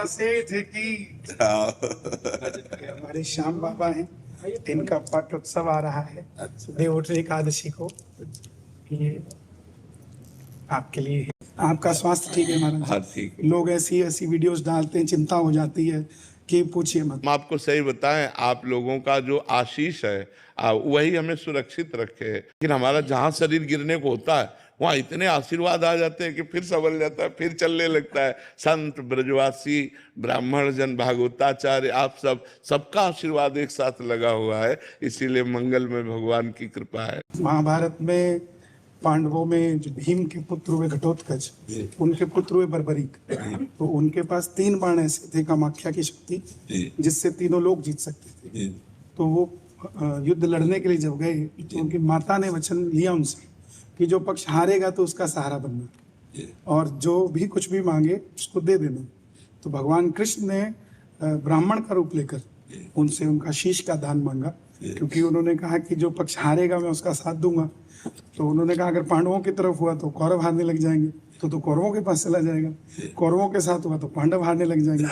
सेठ की हमारे श्याम बाबा हैं, इनका पट उत्सव आ रहा है देवोत्तरी एकादशी को। ये आपके लिए है। आपका स्वास्थ्य ठीक है महाराज? हाँ ठीक है। लोग ऐसी ऐसी वीडियोस डालते हैं, चिंता हो जाती है कि पूछिए मत। हम आपको सही बताएं, आप लोगों का जो आशीष है वही हमें सुरक्षित रखे। लेकिन हमारा जहाँ शरीर गिरने को होता है वहाँ इतने आशीर्वाद आ जाते हैं कि फिर संभल जाता है, फिर चलने लगता है। संत, ब्रजवासी, ब्राह्मण जन, भागवताचार्य, आप सबका आशीर्वाद एक साथ लगा हुआ है, इसीलिए मंगल में भगवान की कृपा है। महाभारत में पांडवों में जो भीम के पुत्र हुए घटोत्कच, उनके पुत्र हुए बर्बरीक, तो उनके पास 3 बाण ऐसे थे कामाख्या की शक्ति, जिससे तीनों लोग जीत सकते थे। तो वो युद्ध लड़ने के लिए जब गए तो उनकी माता ने वचन लिया उनसे कि जो पक्ष हारेगा तो उसका सहारा बनना और जो भी कुछ भी मांगे उसको दे देना। तो भगवान कृष्ण ने ब्राह्मण का रूप लेकर उनसे उनका शीश का दान मांगा, क्योंकि उन्होंने कहा कि जो पक्ष हारेगा मैं उसका साथ दूंगा। तो उन्होंने कहा अगर पांडवों की तरफ हुआ तो कौरव हारने लग जाएंगे, तो कौरवों के पास चला जाएगा। कौरवों के साथ हुआ तो पांडव हारने लग जाएंगे,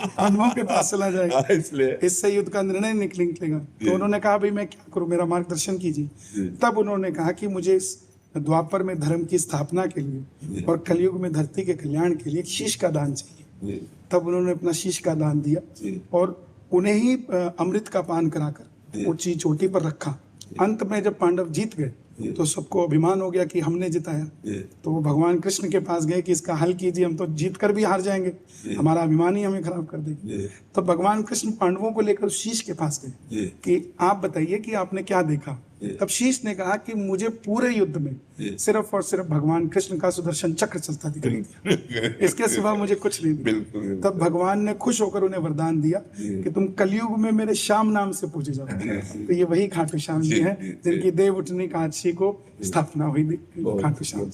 पांडवों के पास चला जाएगा, इसलिए इससे युद्ध का निर्णय निकलेगा। तो उन्होंने कहा भाई मैं क्या करूं, मेरा मार्गदर्शन कीजिए। तब उन्होंने कहा कि मुझे इस द्वापर में धर्म की स्थापना के लिए और कलयुग में धरती के कल्याण के लिए एक शीश का दान चाहिए। तब उन्होंने अपना शीश का दान दिया और उन्हें ही अमृत का पान कराकर ऊंची चोटी पर रखा। अंत में जब पांडव जीत गए तो सबको अभिमान हो गया कि हमने जिताया। तो वो भगवान कृष्ण के पास गए कि इसका हल कीजिए, हम तो जीत कर भी हार जाएंगे, हमारा अभिमान ही हमें खराब कर देगी। तो भगवान कृष्ण पांडवों को लेकर शीश के पास गए कि आप बताइए कि आपने क्या देखा। तब शीश ने कहा कि मुझे पूरे युद्ध में सिर्फ और सिर्फ भगवान कृष्ण का सुदर्शन चक्र चलता दिखाई दिया, इसके सिवा मुझे कुछ नहीं दिया। तब भगवान ने खुश होकर उन्हें वरदान दिया कि तुम कलयुग में मेरे श्याम नाम से पूजे जाओ। तो ये वही खाटू श्याम जी हैं जिनकी देवउठनी एकादशी को स्थापना हुई थी, खाटू श्याम।